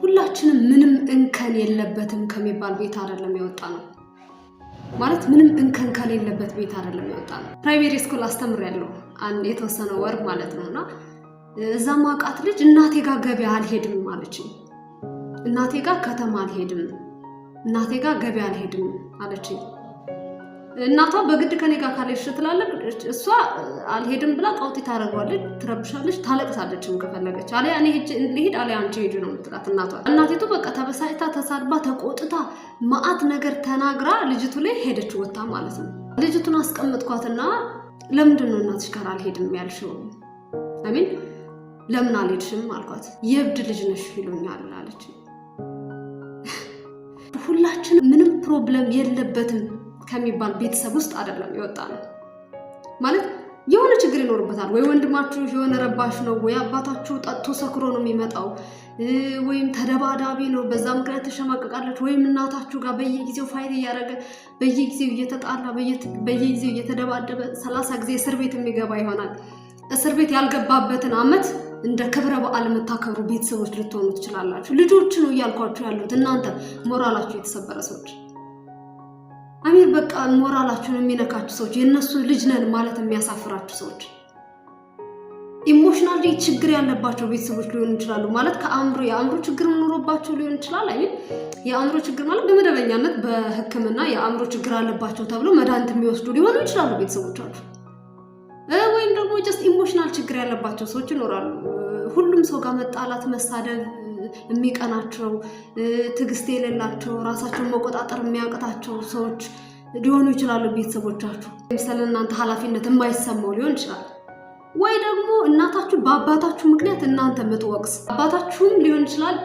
ሁላችንም ምንም እንከን የለበትም ከሚባል ቤት አይደለም የወጣነው ማለት ምንም እንከን ከሌለበት ቤት አይደለም የወጣነው ፕራይቬት ስኩል አስተምሬያለሁ አንድ የተወሰነ ወር ማለት ነውና እዛ ማቃት ልጅ እናቴ ጋር ገበያ አልሄድም ማለችኝ እናቴ ጋር ከተማ አልሄድም እናቴ ጋር ገበያ አልሄድም አለችኝ እናቷ በግድ ከኔ ጋር ካለሽ ትላለች እሷ አልሄድም ብላ ቀውጢ ታረጋለች ትረብሻለች ታለቅሳለችም ከፈለገች አለ እኔ ልሂድ አለ አንቺ ሄዱ ነው የምትላት እናቷ እናቴቱ በቃ ተበሳጭታ ተሳድባ ተቆጥታ ማአት ነገር ተናግራ ልጅቱ ላይ ሄደች ወጣ ማለት ነው ልጅቱን አስቀምጥኳትና ለምንድን ነው እናትሽ ጋር አልሄድም ያልሽው አሚን ለምን አልሄድሽም አልኳት የብድ ልጅ ነሽ ይሉኛል አለች ሁላችን ምንም ፕሮብለም የለበትም ከሚባል ቤተሰብ ውስጥ አይደለም የወጣነው ማለት የሆነ ችግር ይኖርበታል ወይ ወንድማችሁ የሆነ ረባሽ ነው ወይ አባታችሁ ጠጥቶ ሰክሮ ነው የሚመጣው ወይም ተደባዳቢ ነው በዛ ምክንያት ተሸማቀቃለች ወይም እናታችሁ ጋር በየጊዜው ፋይት ያያረገ በየጊዜው እየተጣላ በየጊዜው እየተደባደበ 30 ጊዜ እስር ቤት የሚገባ ይሆናል እስር ቤት ያልገባበትን አመት እንደ ክብረ በዓል መታከሩ ቤተሰቦች ልትሆኑ ትችላላችሁ ልጆች ነው ያልኳችሁ ያሉት እናንተ ሞራላችሁ የተሰበረ ሰዎች አሚር በቃ ሞራላችሁን የሚነካችሁ ሰዎች የነሱ ልጅ ነን ማለት የሚያሳፍራችሁ ሰዎች ኢሞሽናሊ ችግር ያለባቸው ቤተሰቦች ሊሆኑ ይችላሉ ማለት የአእምሮ ችግር ኖሮባቸው ሊሆን ይችላል አሚን የአእምሮ ችግር ማለት በመደበኛነት በህክምና የአእምሮ ችግር አለባቸው ተብሎ መድኃኒት የሚወስዱ ሊሆኑ ይችላሉ ቤተሰቦቻችሁ ወይም ደግሞ just ኢሞሽናል ችግር ያለባቸው ሰዎች ይኖራሉ ሁሉም ሰው ጋር መጣላት መሳደብ የሚቀናቸው ትግስት የሌላቸው ራሳቸውን መቆጣጠር የሚያቅታቸው ሰዎች ሊሆኑ ይችላሉ ቤተሰቦቻችሁ ለምሳሌ እናንተ ኃላፊነት የማይሰማው ሊሆን ይችላል ወይ ደግሞ እናታችሁ በአባታችሁ ምክንያት እናንተ ምትወቅስ አባታችሁም ሊሆን ይችላል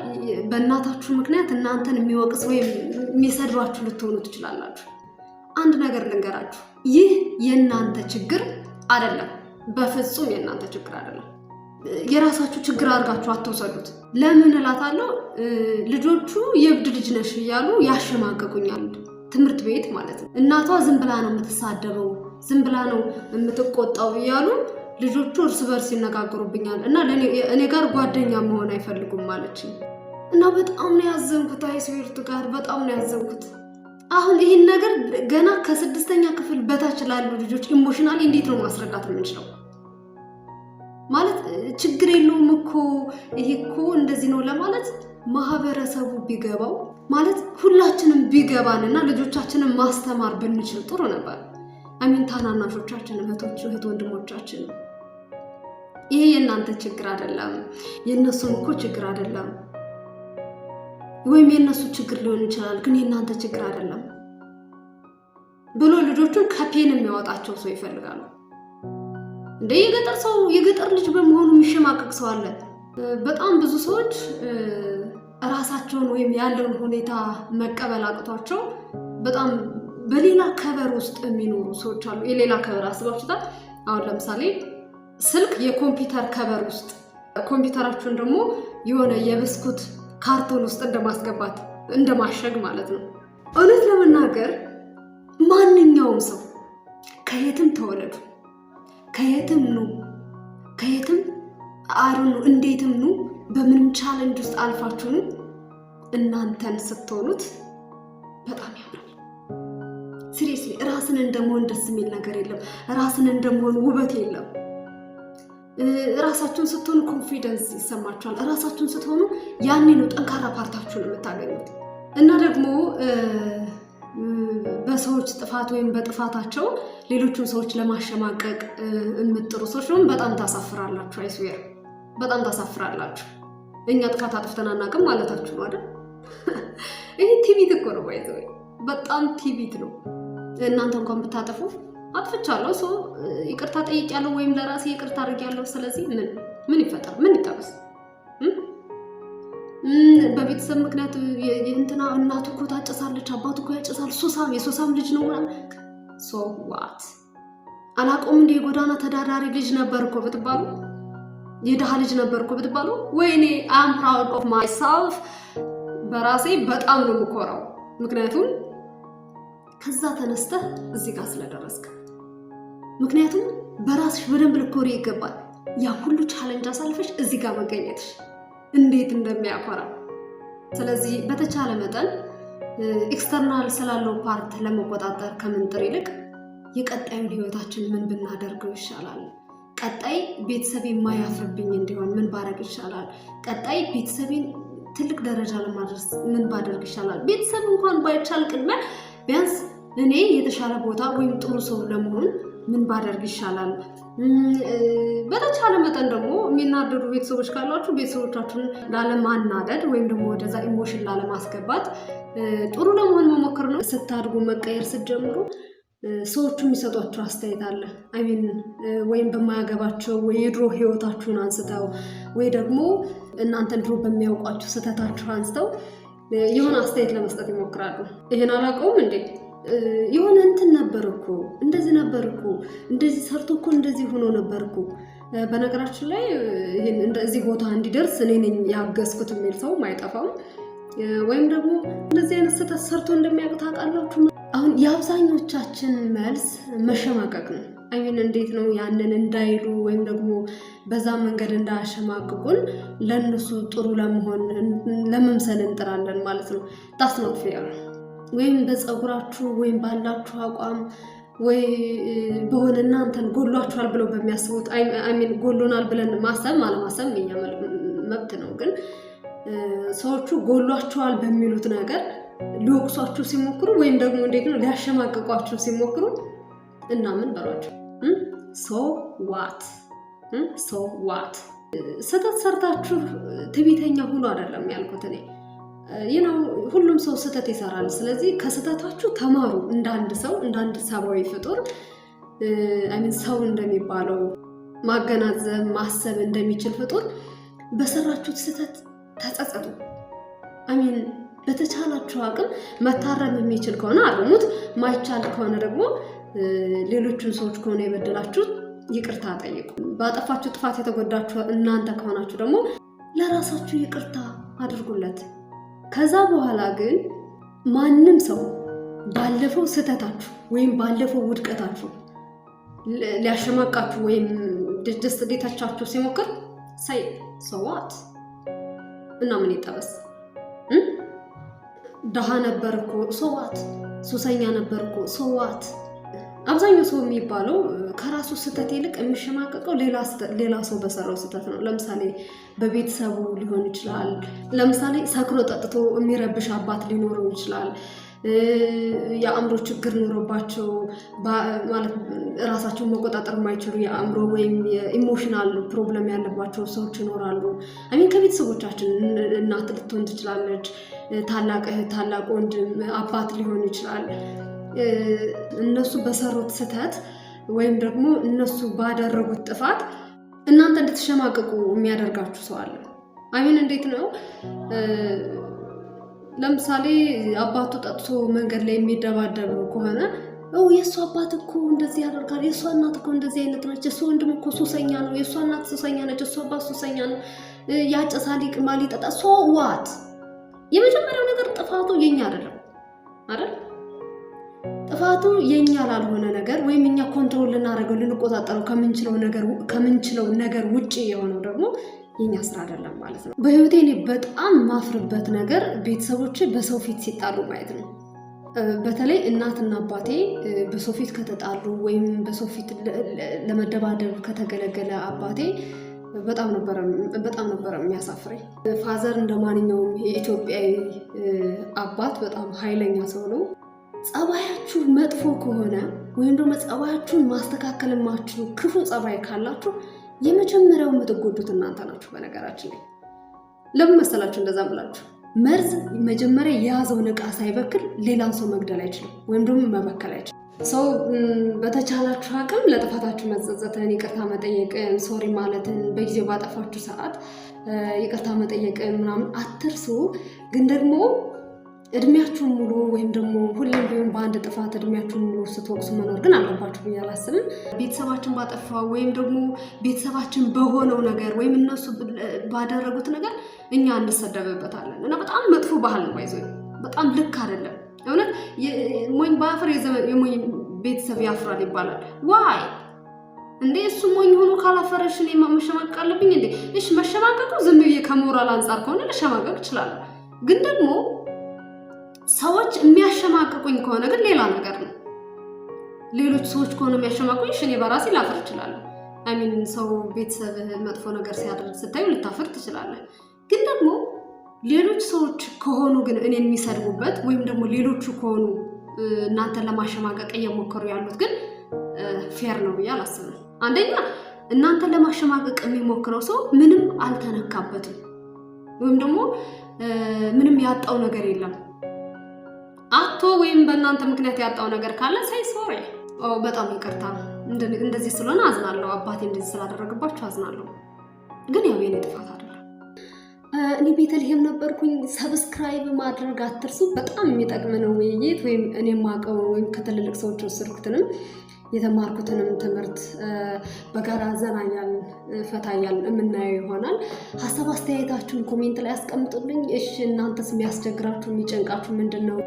በእናታችሁ ምክንያት እናንተን የሚወቅስ ወይ የሚሰድባችሁ ልትሆኑ ትችላላችሁ አንድ ነገር ልንገራችሁ ይህ የእናንተ ችግር አይደለም በፍጹም የእናንተ ችግር አይደለም የራሳችሁ ችግር አድርጋችሁ አትወሰዱት ለምን እላታለሁ ልጆቹ የብድ ልጅ ነሽ ይያሉ ያሸማቀቁኛል ትምህርት ቤት ማለት ነው እናቷ ዝም ብላ ነው የምትሳደበው ዝም ብላ ነው የምትቆጣው ይያሉ ልጆቹ እርስ በርስ ይነጋገሩብኛል እና እኔ ጋር ጓደኛ መሆን አይፈልጉም ማለችኝ እና በጣም ነው ያዘንኩት አይስዌርቱ ጋር በጣም ነው ያዘንኩት አሁን ይሄን ነገር ገና ከ6ኛ ክፍል በታች ላሉ ልጆች ኢሞሽናሊ እንዴት ነው ማስረዳት የምንችለው ማለት ችግር የለውም እኮ ይሄ እኮ እንደዚህ ነው ለማለት ማህበረሰቡ ቢገባው ማለት ሁላችንም ቢገባንና ልጆቻችንን ማስተማር ብንችል ጥሩ ነበር አሚን ታናናሾቻችን እህት ወንድሞቻችን ይሄ የእናንተ ችግር አይደለም የነሱም እኮ ችግር አይደለም ወይም የነሱ ችግር ሊሆን ይችላል ግን የእናንተ ችግር አይደለም ብሎ ልጆቹን ከፔን የሚያወጣቸው ሰው ይፈልጋሉ እንደ የገጠር ልጅ በመሆኑ የሚሸማቀቅ ሰው አለ በጣም ብዙ ሰዎች ራሳቸውን ወይም ያለውን ሁኔታ መቀበል አቅቷቸው በጣም በሌላ ከበር ውስጥ የሚኖሩ ሰዎች አሉ የሌላ ከበር አስባችሁታል አሁን ለምሳሌ ስልክ የኮምፒውተር ከበር ውስጥ ኮምፒውተራችሁን ደግሞ የሆነ የብስኩት ካርቶን ውስጥ እንደማስገባት እንደማሸግ ማለት ነው እውነት ለመናገር ማንኛውም ሰው ከየትም ተወለዱ ከየትም ነው ከየትም አሩን እንዴትም ነው በምንም ቻሌንጅ ውስጥ አልፋችሁ ነው እናንተን ስትሆኑት በጣም ያምራል ሲሪየስሊ ራስን እንደመሆን ደስ የሚል ነገር የለም ራስን እንደመሆን ውበት የለም ራሳችሁን ስትሆኑ ኮንፊደንስ ይሰማችኋል ራሳችሁን ስትሆኑ ያኔ ነው ጠንካራ ፓርታችሁን የምታገኙት እና ደግሞ በሰዎች ጥፋት ወይም በጥፋታቸው ሌሎችን ሰዎች ለማሸማቀቅ የምትጥሩ ሰዎች ነው በጣም ታሳፍራላችሁ አይስዌር በጣም ታሳፍራላችሁ እኛ ጥፋት አጥፍተን አናውቅም ማለታችሁ ነው አይደል ይሄ ቲቪት እኮ ነው ባይዘው በጣም ቲቪት ነው እናንተ እንኳን ብታጠፉ አጥፍቻለሁ ሰው ይቅርታ ጠይቄያለሁ ወይም ለራሴ ይቅርታ አድርጌያለሁ ስለዚህ ምን ይፈጠር ምን ይጣበስ በቤተሰብ ምክንያት የእንትና እናቱ እኮ ታጨሳለች አባቱ እኮ ያጨሳል የሶሳም ልጅ ነው ሶ ዋት አላቆም እንደ የጎዳና ተዳዳሪ ልጅ ነበርኩ ብትባሉ የደሃ ልጅ ነበርኩ ብትባሉ ወይኔ አም ፕራውድ ኦፍ ማይሰልፍ በራሴ በጣም ነው የምኮራው ምክንያቱም ከዛ ተነስተህ እዚህ ጋር ስለደረስክ ምክንያቱም በራስሽ በደንብ ልኮሪ ይገባል ያ ሁሉ ቻሌንጅ አሳልፈሽ እዚህ ጋር መገኘትሽ እንዴት እንደሚያኮራ ስለዚህ በተቻለ መጠን ኤክስተርናል ስላለው ፓርት ለመቆጣጠር ከምንጥር ይልቅ የቀጣዩን ህይወታችን ምን ብናደርገው ይሻላል? ቀጣይ ቤተሰብ የማያፍርብኝ እንዲሆን ምን ባደርግ ይሻላል? ቀጣይ ቤተሰቤን ትልቅ ደረጃ ለማድረስ ምን ባደርግ ይሻላል? ቤተሰብ እንኳን ባይቻል ቅድሚያ ቢያንስ እኔ የተሻለ ቦታ ወይም ጥሩ ሰው ለመሆን ምን ባደርግ ይሻላል? በተቻለ መጠን ደግሞ የሚናደዱ ቤተሰቦች ካሏችሁ ቤተሰቦቻችሁን ላለማናደድ ወይም ደግሞ ወደዛ ኢሞሽን ላለማስገባት ጥሩ ለመሆን መሞከር ነው። ስታድጉ መቀየር ስትጀምሩ ሰዎቹ የሚሰጧችሁ አስተያየት አለ። ወይም በማያገባቸው ወይ የድሮ ህይወታችሁን አንስተው ወይ ደግሞ እናንተን ድሮ በሚያውቋችሁ ስህተታችሁ አንስተው የሆነ አስተያየት ለመስጠት ይሞክራሉ። ይሄን አላውቀውም እንዴ የሆነ እንትን ነበርኩ እንደዚህ ነበርኩ እንደዚህ ሰርቶ እኮ እንደዚህ ሆኖ ነበርኩ። በነገራችን ላይ ይሄን እንደዚህ ቦታ እንዲደርስ እኔ ነኝ ያገዝኩት የሚል ሰው አይጠፋም። ወይም ደግሞ እንደዚህ አይነት ስህተት ሰርቶ እንደሚያውቅ ታውቃላችሁ። አሁን የአብዛኞቻችን መልስ መሸማቀቅ ነው። እንዴት ነው ያንን እንዳይሉ ወይም ደግሞ በዛ መንገድ እንዳያሸማቅቁን ለነሱ ጥሩ ለመሆን ለመምሰል እንጥራለን ማለት ነው። ዳስ ኖት ፌር። ወይም በፀጉራችሁ ወይም ባላችሁ አቋም ወይ በሆነ እናንተን ጎሏችኋል ብለው በሚያስቡት ጎሎናል ብለን ማሰብ አለማሰብ የኛ መብት ነው። ግን ሰዎቹ ጎሏችኋል በሚሉት ነገር ሊወቅሷችሁ ሲሞክሩ ወይም ደግሞ እንዴት ነው ሊያሸማቅቋችሁ ሲሞክሩ እና ምን በሏቸው ሶ ዋት ስህተት ሰርታችሁ ትዕቢተኛ ሁሉ አይደለም ያልኩት እኔ ሁሉም ሰው ስህተት ይሰራል። ስለዚህ ከስህተታችሁ ተማሩ። እንዳንድ ሰው እንዳንድ ሰብአዊ ፍጡር ሰው እንደሚባለው ማገናዘብ ማሰብ እንደሚችል ፍጡር በሰራችሁት ስህተት ተጸጸቱ። በተቻላችሁ አቅም መታረም የሚችል ከሆነ አርሙት፣ ማይቻል ከሆነ ደግሞ ሌሎችን ሰዎች ከሆነ የበደላችሁ ይቅርታ ጠይቁ። ባጠፋችሁ ጥፋት የተጎዳችሁ እናንተ ከሆናችሁ ደግሞ ለራሳችሁ ይቅርታ አድርጉለት። ከዛ በኋላ ግን ማንም ሰው ባለፈው ስህተታችሁ ወይም ባለፈው ውድቀታችሁ ሊያሸማቃችሁ ወይም ደስ ሊተቻችሁ ሲሞክር ሰዋት እና ምን ይጠበስ? ደሃ ነበርኩ ሰዋት፣ ሱሰኛ ነበርኩ ሰዋት። አብዛኛው ሰው የሚባለው ከራሱ ስህተት ይልቅ የሚሸማቀቀው ሌላ ሰው በሰራው ስህተት ነው። ለምሳሌ በቤተሰቡ ሊሆን ይችላል። ለምሳሌ ሰክሮ ጠጥቶ የሚረብሽ አባት ሊኖረው ይችላል። የአእምሮ ችግር ኖሮባቸው ማለት ራሳቸውን መቆጣጠር የማይችሉ የአእምሮ ወይም የኢሞሽናል ፕሮብለም ያለባቸው ሰዎች ይኖራሉ። ከቤተሰቦቻችን እናት ልትሆን ትችላለች፣ ታላቅ እህት፣ ታላቅ ወንድም፣ አባት ሊሆን ይችላል። እነሱ በሰሩት ስህተት ወይም ደግሞ እነሱ ባደረጉት ጥፋት እናንተ እንድትሸማቀቁ የሚያደርጋችሁ ሰው አለ። እንዴት ነው? ለምሳሌ አባቱ ጠጥቶ መንገድ ላይ የሚደባደብ ከሆነ የእሱ አባት እኮ እንደዚህ ያደርጋል፣ የእሷ እናት እኮ እንደዚህ አይነት ነች፣ የእሱ ወንድም እኮ ሱሰኛ ነው፣ የእሷ እናት ሱሰኛ ነች፣ የእሱ አባት ሱሰኛ ነው፣ ያጨሳል፣ ይቅማል፣ ይጠጣ። ዋት? የመጀመሪያው ነገር ጥፋቱ የኛ አይደለም አይደል? ጥፋቱ የኛ ላልሆነ ነገር ወይም እኛ ኮንትሮል ልናደርገው ልንቆጣጠረው ከምንችለው ነገር ውጪ የሆነው ደግሞ የኛ ስራ አይደለም ማለት ነው። በህይወቴ እኔ በጣም ማፍርበት ነገር ቤተሰቦቼ በሰው ፊት ሲጣሉ ማየት ነው። በተለይ እናትና አባቴ በሰው ፊት ከተጣሉ ወይም በሰው ፊት ለመደባደብ ከተገለገለ አባቴ በጣም ነበር የሚያሳፍረኝ። ፋዘር እንደማንኛውም የኢትዮጵያዊ አባት በጣም ኃይለኛ ሰው ነው። ጸባያችሁ መጥፎ ከሆነ ወይም ደግሞ ጸባያችሁን ማስተካከል የማትችሉ ክፉ ጸባይ ካላችሁ የመጀመሪያው የምትጎዱት እናንተ ናችሁ። በነገራችን ላይ ለምን መሰላችሁ እንደዛ ብላችሁ? መርዝ መጀመሪያ የያዘውን ዕቃ ሳይበክል ሌላን ሰው መግደል አይችልም ወይም ደግሞ መበከል አይችልም። ሰው በተቻላችሁ አቅም ለጥፋታችሁ መጸጸትን፣ ይቅርታ መጠየቅን፣ ሶሪ ማለትን፣ በጊዜው ባጠፋችሁ ሰዓት ይቅርታ መጠየቅን ምናምን አትርሱ። ግን ደግሞ እድሜያችሁን ሙሉ ወይም ደግሞ ሁሌም ቢሆን በአንድ ጥፋት እድሜያችሁን ሙሉ ስትወቅሱ መኖር ግን አለባችሁ ብዬ አላስብም። ቤተሰባችን ባጠፋ ወይም ደግሞ ቤተሰባችን በሆነው ነገር ወይም እነሱ ባደረጉት ነገር እኛ እንሰደብበታለን እና በጣም መጥፎ ባህል ነው። ይዞ በጣም ልክ አይደለም። እውነት ሞኝ ባፍር የሞኝ ቤተሰብ ያፍራል ይባላል። ዋይ እንዴ! እሱ ሞኝ ሆኖ ካላፈረሽ እኔ መሸማቀቅ አለብኝ እንዴ? እሺ መሸማቀቁ ዝም ብዬ ከሞራል አንጻር ከሆነ ልሸማቀቅ እችላለሁ። ግን ደግሞ ሰዎች የሚያሸማቅቁኝ ከሆነ ግን ሌላ ነገር ነው። ሌሎች ሰዎች ከሆነ የሚያሸማቅቁኝ እኔ በራሴ ላፈር እችላለሁ። አሚን ሰው ቤተሰብ መጥፎ ነገር ሲያደርግ ስታዩ ልታፈር ትችላለህ። ግን ደግሞ ሌሎች ሰዎች ከሆኑ ግን እኔን የሚሰድቡበት ወይም ደግሞ ሌሎቹ ከሆኑ እናንተን ለማሸማቀቅ እየሞከሩ ያሉት ግን ፌር ነው ብዬ አላስብም። አንደኛ እናንተን ለማሸማቀቅ የሚሞክረው ሰው ምንም አልተነካበትም ወይም ደግሞ ምንም ያጣው ነገር የለም። አቶ ወይም በእናንተ ምክንያት ያጣው ነገር ካለ ሳይ ሶሪ በጣም ይቅርታ እንደዚህ ስለሆነ አዝናለሁ፣ አባቴ እንደዚህ ስላደረገባችሁ አዝናለሁ። ግን ያው የኔ ጥፋት አይደለም። እኔ ቤተልሔም ነበርኩኝ። ሰብስክራይብ ማድረግ አትርሱ። በጣም የሚጠቅም ነው ውይይት ወይም እኔ የማውቀው ወይም ከትልልቅ ሰዎች ወሰድኩትንም የተማርኩትንም ትምህርት በጋራ ዘና እያልን ፈታ እያልን የምናየው ይሆናል። ሀሳብ አስተያየታችሁን ኮሜንት ላይ አስቀምጡልኝ። እሺ እናንተስ የሚያስቸግራችሁ የሚጨንቃችሁ ምንድን ነው?